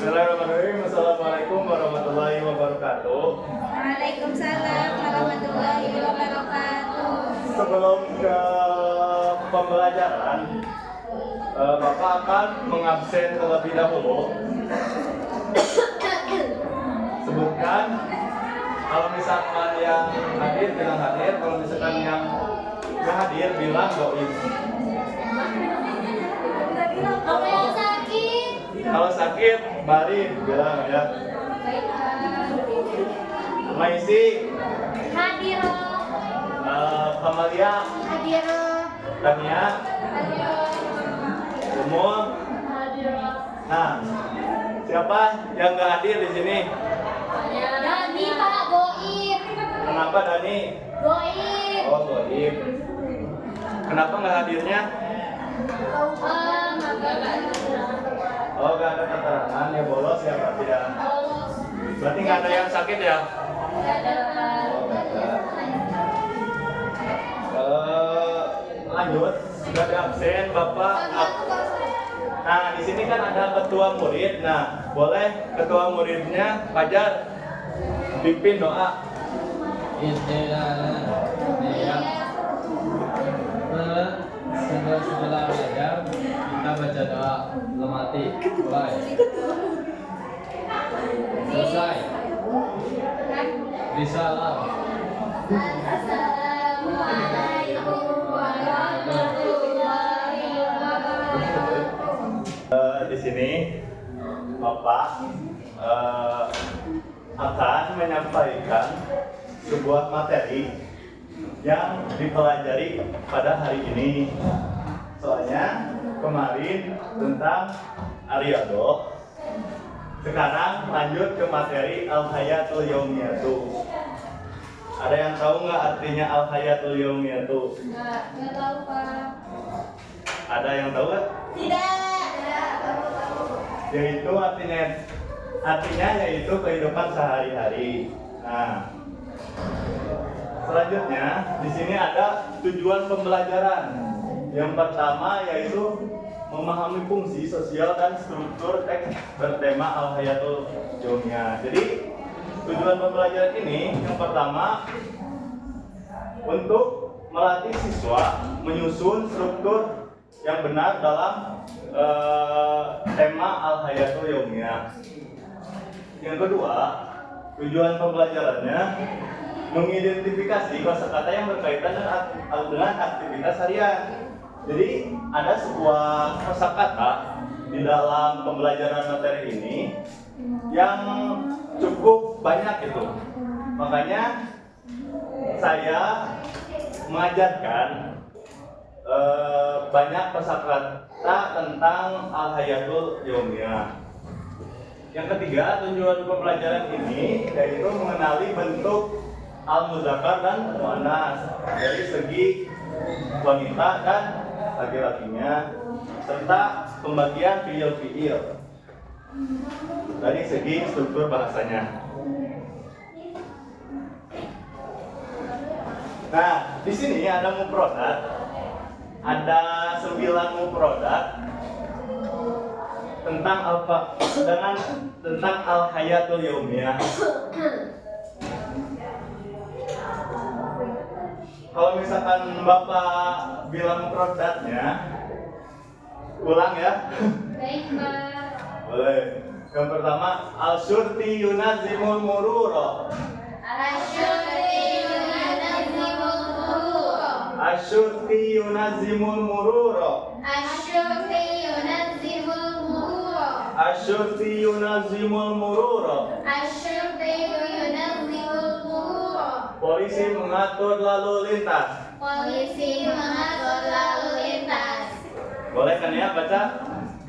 Bismillahirrahmanirrahim. Assalamualaikum warahmatullahi wabarakatuh. Waalaikumsalam warahmatullahi wabarakatuh. Sebelum ke pembelajaran, Bapak akan mengabsen terlebih dahulu. Sebutkan kalau misalkan yang hadir bilang hadir, kalau misalkan yang nggak hadir bilang goib. Apa yang sakit? Kalau sakit, bari bilang ya. Maisi, Hadir. Kamalia, Hadir. Tania, Hadir. Umum. Nah, siapa yang nggak hadir di sini? Dani Pak Goib. Kenapa Dani? Goib. Oh, goib. Kenapa nggak hadirnya? Oh, nggak ada keterangan, ya bolos ya berarti ya. Berarti nggak ada yang sakit ya? Oh, nggak ada. Lanjut, sudah ada absen Bapak. Nah, di sini kan ada ketua murid. Nah, boleh ketua muridnya Fajar pimpin doa. Setelah belajar kita baca doa lemati mulai selesai risalah. Assalamualaikum warahmatullahi wabarakatuh. Di sini Bapak akan menyampaikan sebuah materi yang dipelajari pada hari ini. Soalnya kemarin tentang Ariado, sekarang lanjut ke materi Al-Hayatul Yaumiyatu. Ada yang tahu nggak artinya Al-Hayatul Yaumiyatu? Nggak tahu Pak. Ada yang tahu nggak? Tidak. Yaitu artinya yaitu kehidupan sehari-hari. Nah, selanjutnya di sini ada tujuan pembelajaran. Yang pertama yaitu memahami fungsi sosial dan struktur teks bertema Al-Hayatul Yaumiyah. Jadi tujuan pembelajaran ini yang pertama untuk melatih siswa menyusun struktur yang benar dalam tema Al-Hayatul Yaumiyah. Yang kedua, tujuan pembelajarannya mengidentifikasi kosakata yang berkaitan dengan aktivitas harian. Jadi ada sebuah kosakata di dalam pembelajaran materi ini yang cukup banyak itu. Makanya saya mengajarkan banyak kosakata tentang Al-Hayatul Yaumiyah. Yang ketiga, tujuan pembelajaran ini yaitu mengenali bentuk al-muzakkar dan muannas dari segi wanita dan laki-lakinya, serta pembagian fiil-fiil dari segi struktur bahasanya. Nah, di sini ada mufradat, ada 9 mufradat tentang tentang Al-Hayatul Yaumiyah. Kalau misalkan Bapak bilang mufradatnya, ulang ya. Baik Pak. Boleh. Yang pertama, al-syurti yunazimul mururo. Asyurti yunazimul mururo. Asyurti yunazimul mururo. Asyurti yunazimul mururo. Asyurti yunazimul mururo. Asyurti yunazimul mururo. Polisi mengatur lalu lintas. Polisi mengatur lalu lintas. Boleh kan ya baca?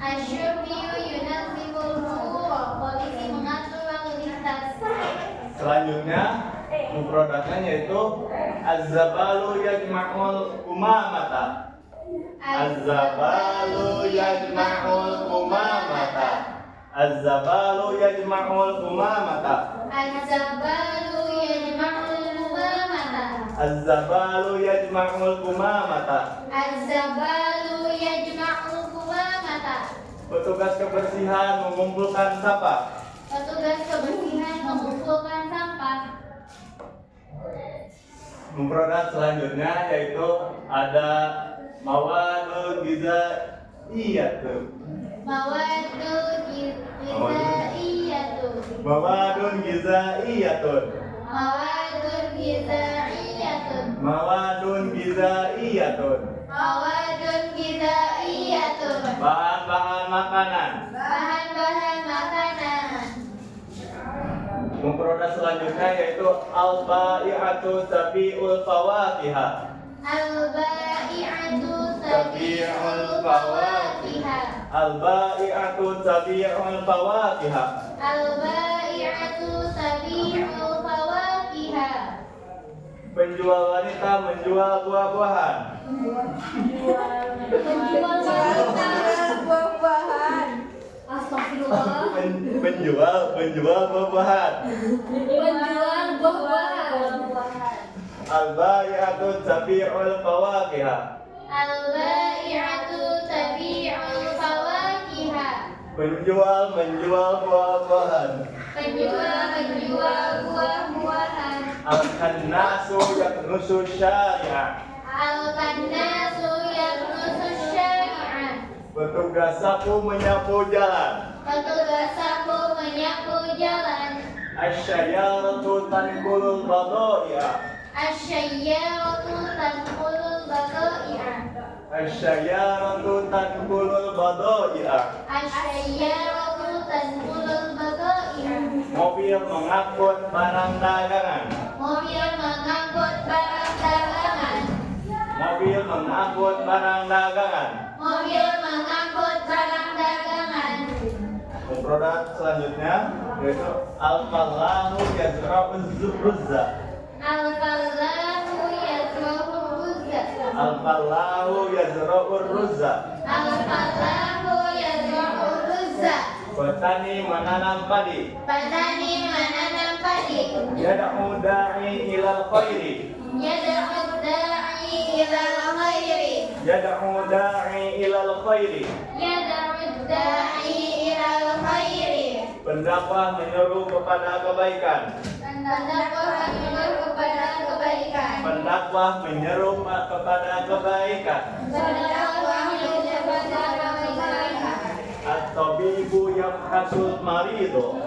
Asyurti yunazimul mururo. Polisi mengatur lalu lintas. Selanjutnya mufradatnya yaitu az-zabalu yajma'ul umamata. Az-zabalu yajma'ul umamata. Az-zabalu yajma'ul umamata. Az-zabalu yajma'ul umamata. Az-zabalu yajma'ul umamata. Az-zabalu yajma'ul umamata. Petugas kebersihan mengumpulkan sampah. Petugas kebersihan mengumpulkan sampah. Mufradat selanjutnya yaitu ada mawadul gizaiyatun. Mawadul gizaiyatun. Mawadun gizaiyatun. Mawadul gizaiyatun. Mawadun gizaiyatun. Mawadul gizaiyatun. Bahan-bahan makanan. Bahan-bahan makanan. Mufradat selanjutnya yaitu al-bai'atu tabi'ul fawakiha. Al-ba'i'atu tabi'ul fawakiha. Al-bai'atu tabi'ul fawakiha. Al-ba'i'atu tabi'ul fawakiha. Penjual wanita menjual buah-buahan. Penjual buah-buahan. Astagfirullah. Penjual buah-buahan. Penjual buah-buahan. Al-bai'atu tabi'ul fawakiha. Al-ba'i'atu tabi'ul fawakiha. Penjual menjual buah-buahan. Penjual menjual buah-buahan. Al-kannasu yaknusu syari'a. Al-kannasu yaknusu syari'ah. Petugas sapu menyapu jalan. Petugas sapu menyapu jalan. Asy-syayyaratu tanqulul badai'a. Asy-syayyaratu tanqulul badai'a. Asy-syayyaratu tanqulul badai'a. Asy-syayyaratu tanqulul badai'a. Mobil mengangkut barang dagangan. Mobil mengangkut barang dagangan. Mobil mengangkut barang dagangan. Mobil mengangkut barang dagangan. Produk selanjutnya yaitu al-fallahu yazra'uz ruzza. Al-fallahu yazra'u ruzza. Al-fallahu yazra'ur ruzza. Al-fallahu yazra'u ruzza. Petani menanam padi. Petani menanam padi. Yad'u da'i ilal khairi. Yad'u da'i ilal khairi. Yad'u da'i ilal khairi. Yad'u da'i ilal khairi. Pendakwah menyeru kepada kebaikan. Pendakwah menyeru kepada kebaikan. Pendakwah menyeru kepada kebaikan. Pendakwah menyeru kepada kebaikan. At-tabibu yabhasul marido.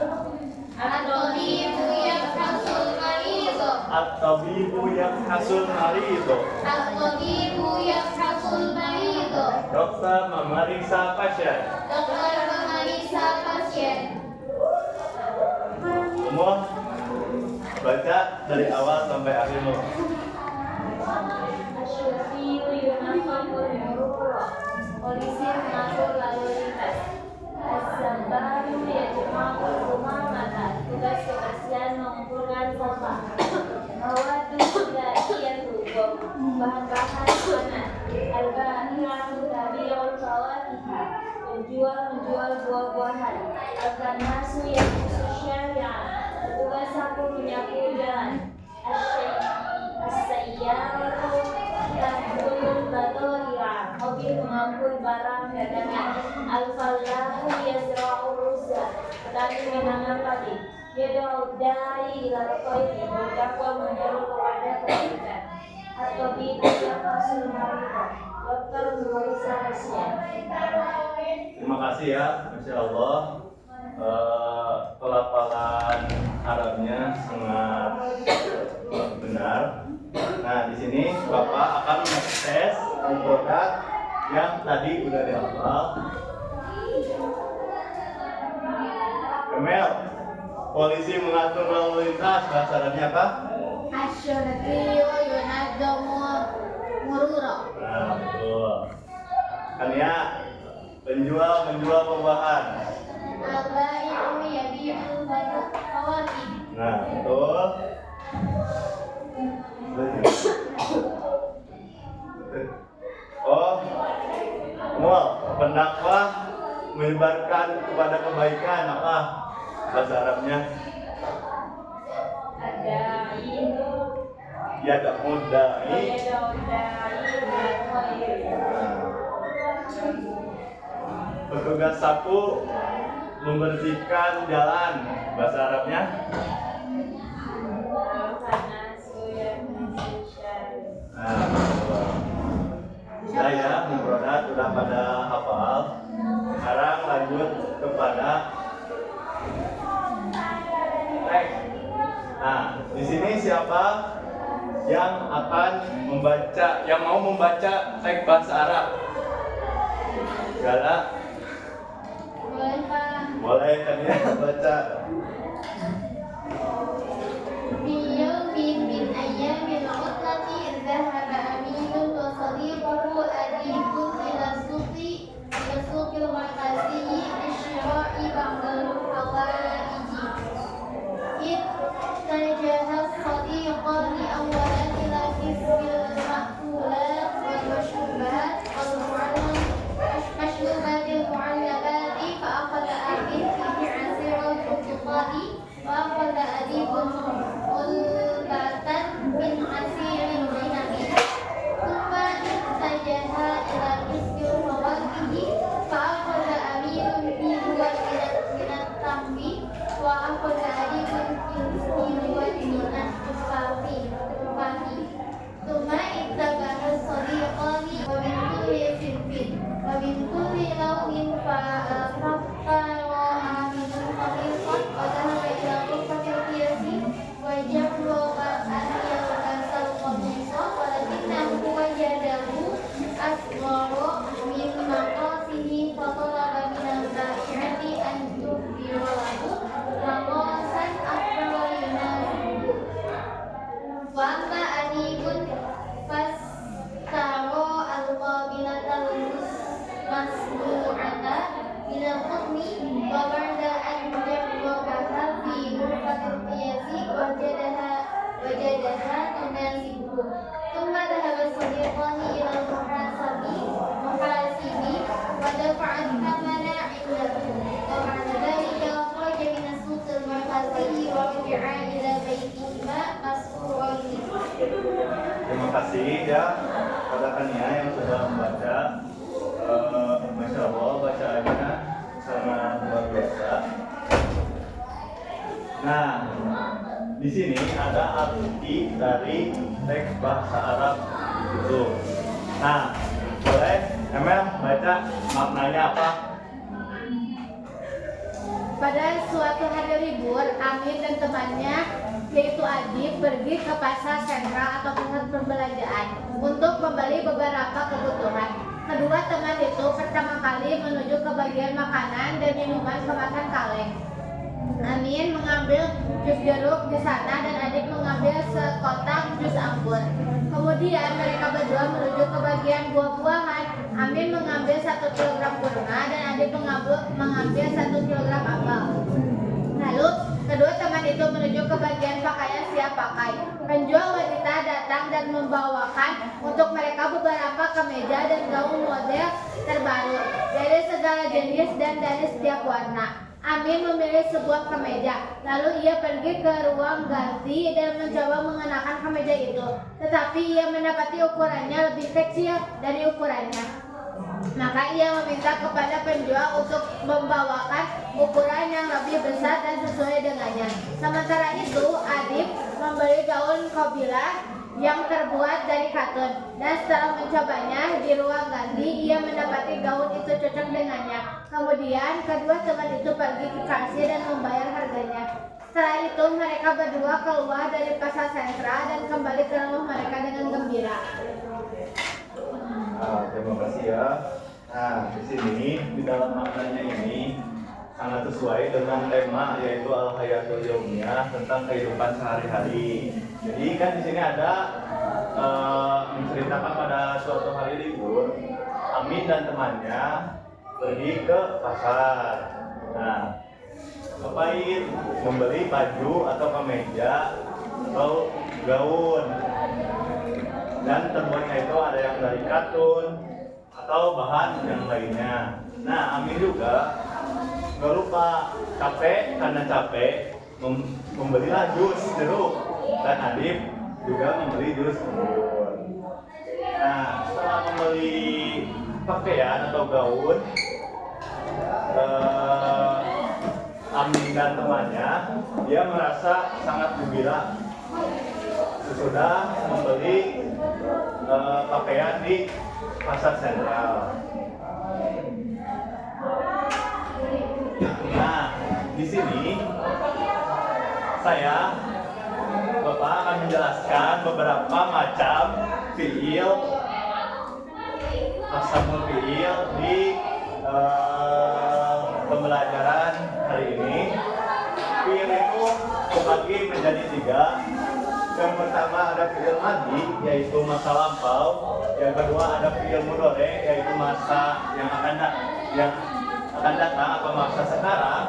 At-tabibu yabhasul marido. At-tabibu yabhasul marido. At-tabibu yabhasul marido. Dokter memeriksa pasien. Dokter memeriksa pasien. Semua baca dari awal sampai akhir semua. Asyufiyu yunafakul murura. Polisi mengatur lalu lintas. As-sabaru yajma'ul umamata. Tugas kebersihan mengumpulkan sampah. Mawadu da'iyatu. Bahan-bahan makanan. Al-ba'iratu tabi'ul fawakiha. Penjual menjual buah-buahan. Al-kannasu yaknusu syari'ah. Petugas sapu menyapu jalan. As-sayyaratu tahmilul badai'a. Mobil mengangkut barang dagangan. Al-fallahu yazra'u ruzza. Petani menanam padi. Yad'u da'i ilal khairi. Berdakwah menyeru kepada kebaikan. At-tabibu yabhasul marido. Dokter memeriksa pasien. Terima kasih ya, Masya Allah. Pelafalan Arabnya sangat benar. Nah, di sini Bapak akan mengtes produk yang tadi udah dihafal. Kemel, polisi mengatur lalu lintas, bahasa Arabnya apa? Asyurfiyu yunazzamu murura. Nah, betul. Kania, penjual menjual buah-buahan. Al-ba'i'u yabi'u fawakih. Nah, betul. Oh, mual. Pendakwah menyebarkan kepada kebaikan apa bahasa Arabnya? Ada itu Yad'u da'i. petugas sapu membersihkan jalan. Bahasa Arabnya? Nah, saya mufradat sudah pada hafal. Sekarang lanjut kepada teks. Nah, di sini siapa yang akan membaca, yang mau membaca teks bahasa Arab? Gala? Boleh Pak. Boleh kan ya baca. Biyaumin min ayyamil utlati dhahaba aminun wa sadiquhu adibun ila suqil maqasiyi asyira'i ba'dal hawaiji. Ittajaha sadiqani awalan ila kisbil ma'kulat wal mashrubat wal mashrubatil mu'allabati fa'akhadha abin fihi asirul futuqati wa'akhadha adibun ulbatan min asiril ghinabi thumma ittajaha ila kisbil fawakihi fa'akhadha aminun fihi wa minat tambi wa'akhadha adibun fihi wa minat tufafi thumma ittabaha sadiqani wa min kulli sinfin wa min kulli lawnin fa'akhadha aminun khaliqan wa dhahaba ila rufatil qiyasi wa jarra aniyal kasal qamisa walakinnahu wajadahu asghara min maqasihi fatalaba minal ba'i'ati an tuhdira lahu maqasan akbara yunasibu wa amma anibun fastaro al-qabilatal masnu'ata minal qutni wa ba'da an jarrabaha fi ghurfatil qiyasi wajadaha tunasibuhu thumma dhahaba sadiqani ila al-muhasibi wa dafa'at thamana 'indahu wa ba'da dhalika kharaja min as-suqil markaziyi wa raja'a ila baitihima masruraini. Terima kasih ya pada Tania yang sudah membaca. Masya Allah bacaannya sangat luar biasa. Nah, di sini ada arti dari teks bahasa Arab itu. Nah, boleh Emel baca maknanya apa? Pada suatu hari libur, Amin dan temannya yaitu Adib pergi ke pasar sentral atau pusat perbelanjaan untuk membeli beberapa kebutuhan. Kedua teman itu pertama kali menuju ke bagian makanan dan minuman kemasan kaleng. Amin mengambil jus jeruk di sana dan Adib mengambil sekotak jus anggur. Kemudian mereka berdua menuju ke bagian buah-buahan. Amin mengambil 1 kilogram kurma dan Adib mengambil 1 kilogram apel. Lalu kedua teman itu menuju ke bagian pakaian siap pakai. Penjual wanita datang dan membawakan untuk mereka beberapa kemeja dan gaun model terbaru dari segala jenis dan dari setiap warna. Amin memilih sebuah kemeja, lalu ia pergi ke ruang ganti dan mencoba mengenakan kemeja itu. Tetapi ia mendapati ukurannya lebih kecil dari ukurannya. Maka ia meminta kepada penjual untuk membawakan ukuran yang lebih besar dan sesuai dengannya. Sementara itu, Adib membeli gaun kobilah yang terbuat dari katun, dan setelah mencobanya di ruang ganti, ia mendapati gaun itu cocok dengannya. Kemudian kedua teman itu pergi ke kasir dan membayar harganya. Setelah itu mereka berdua keluar dari pasar sentral dan kembali ke rumah mereka dengan gembira. Terima kasih ya. Nah, di sini di dalam maknanya ini sangat sesuai dengan tema yaitu al-hayatul yaumiyah, tentang kehidupan sehari-hari. Jadi kan di sini ada menceritakan pada suatu hari libur, Amin dan temannya pergi ke pasar. Nah, ngapain? Membeli baju atau kemeja atau gaun. Dan terbuatnya itu ada yang dari katun atau bahan yang lainnya. Nah, Amin juga nggak lupa karena capek membelilah jus jeruk, dan Adib juga membeli jus anggur. Nah, setelah membeli pakaian atau gaun, Amin dan temannya, dia merasa sangat gembira sesudah membeli pakaian di pasar sentral. Nah, di sini Bapak akan menjelaskan beberapa macam fiil asamul fiil di pembelajaran hari ini. Fiil itu terbagi menjadi 3. Yang pertama ada fiil madi, yaitu masa lampau. Yang kedua ada fiil mudhari, yaitu masa yang akan datang atau masa sekarang.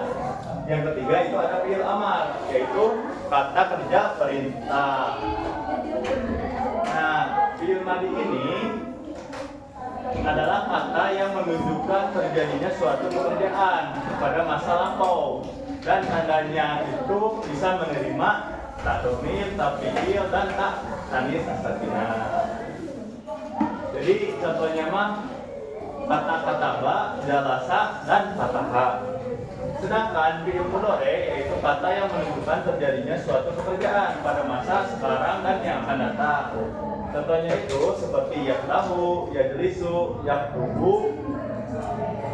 Yang ketiga itu ada fiil amar, yaitu kata kerja perintah. Nah, fiil madi ini adalah kata yang menunjukkan terjadinya suatu pekerjaan pada masa lampau, dan tandanya itu bisa menerima tak domir, tak fiil, dan tak tanis asatina. Jadi contohnya mah kata kataba, jalasa, dan fataha. Sedangkan fiil mudhari yaitu kata yang menunjukkan terjadinya suatu pekerjaan pada masa sekarang dan yang akan datang. Contohnya itu seperti yaktahu, yajlisu, yaktubu,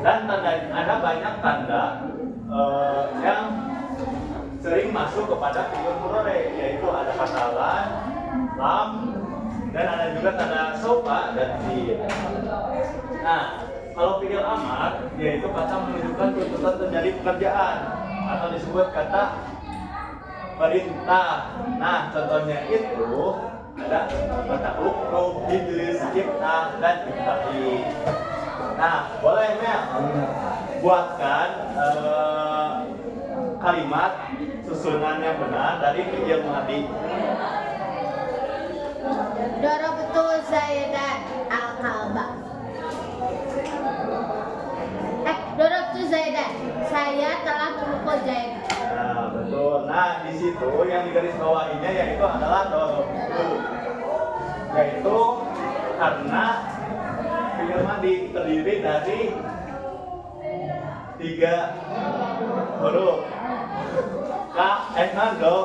dan ada banyak tanda yang sering masuk kepada fiil mudhari, yaitu ada kata lam, dan ada juga tanda sofa dan fiil. Nah, kalau fiil amar yaitu kata menunjukkan tuntutan terjadi pekerjaan atau disebut kata perintah. Nah, contohnya itu ada kata ukrub, idris, cipta, dan ciptai. Nah, boleh Mel buatkan kalimat susunan yang benar dari fiil madi. Darabtu Zaidan al-kalba. Darabtu Zaidan, saya telah memukul Zaid. Nah, betul. Nah, di situ yang digaris bawahinya yaitu adalah darabtu, yaitu karena fiil madi terdiri dari 3 huruf ka, do,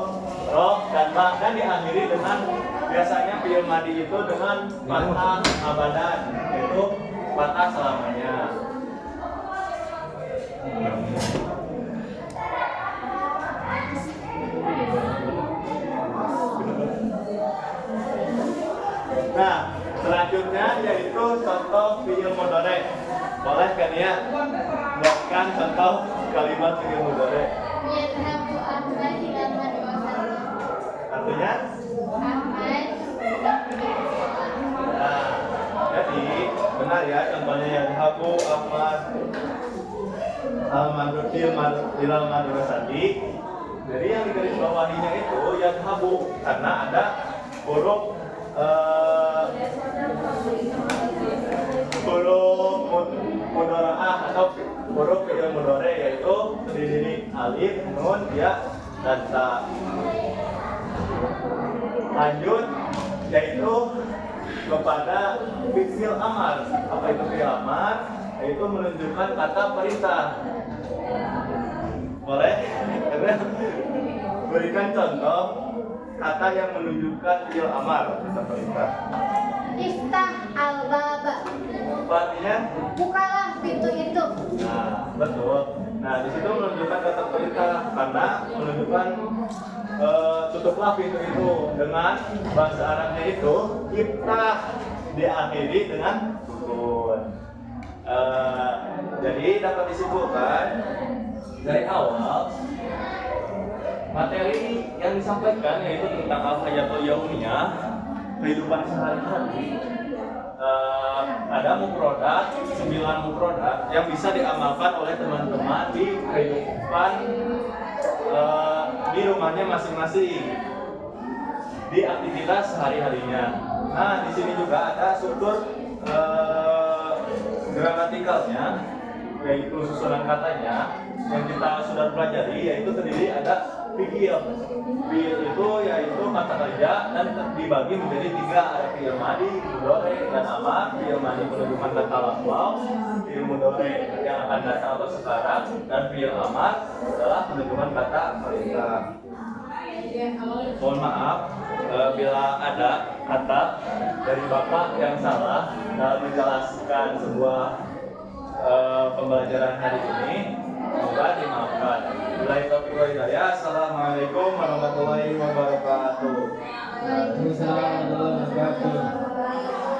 roh, dan ba, dan diakhiri dengan biasanya fiil madi itu dengan fathah abadan, yaitu fathah selamanya. Nah, selanjutnya yaitu contoh fiil mudhari. Boleh kan ya? Buatkan contoh kalimat fiil mudhari. Yadhabu Ahmad ila madrasah. Artinya? Ahmad. Nah, jadi benar ya contohnya yadhabu Ahmad ilal madrasati. Jadi yang digaris bawahinya itu yadhabu karena ada huruf mudharaah atau huruf fiil mudhari, yaitu terdiri alif, nun, ya, dan ta. Lanjut yaitu kepada fiil amar. Apa itu fiil amar? Yaitu menunjukkan kata perintah. Boleh? Berikan contoh kata yang menunjukkan fiil amar, kata perintah. Iftah al-baba. Artinya? Bukalah pintu itu. Nah, betul. Nah, di situ menunjukkan kata perintah karena menunjukkan tutuplah pintu itu, dengan bahasa Arabnya itu iftah, diakhiri dengan sukun. Jadi dapat disimpulkan dari awal materi yang disampaikan yaitu tentang al-hayatul yaumiyah, kehidupan sehari-hari. Ada mufrodat, 9 mufrodat yang bisa diamalkan oleh teman-teman di kehidupan di rumahnya masing-masing, di aktivitas sehari-harinya. Nah, di sini juga ada struktur gramatikalnya, yaitu susunan katanya yang kita sudah pelajari, yaitu terdiri ada fiil. Fiil itu yaitu kata kerja dan dibagi menjadi 3, ada fiil madi, mudhari, dan amar. Fiil madi menunjukkan kata lafal, fiil mudhari yang akan datang atau sekarang, dan fiil amar adalah menunjukkan kata perintah. Mohon maaf bila ada kata dari Bapak yang salah dalam menjelaskan sebuah pembelajaran hari ini, semoga dimaafkan. Billahi taufiq wal hidayah. Assalamualaikum warahmatullahi wabarakatuh. Waalaikumsalam warahmatullahi wabarakatuh.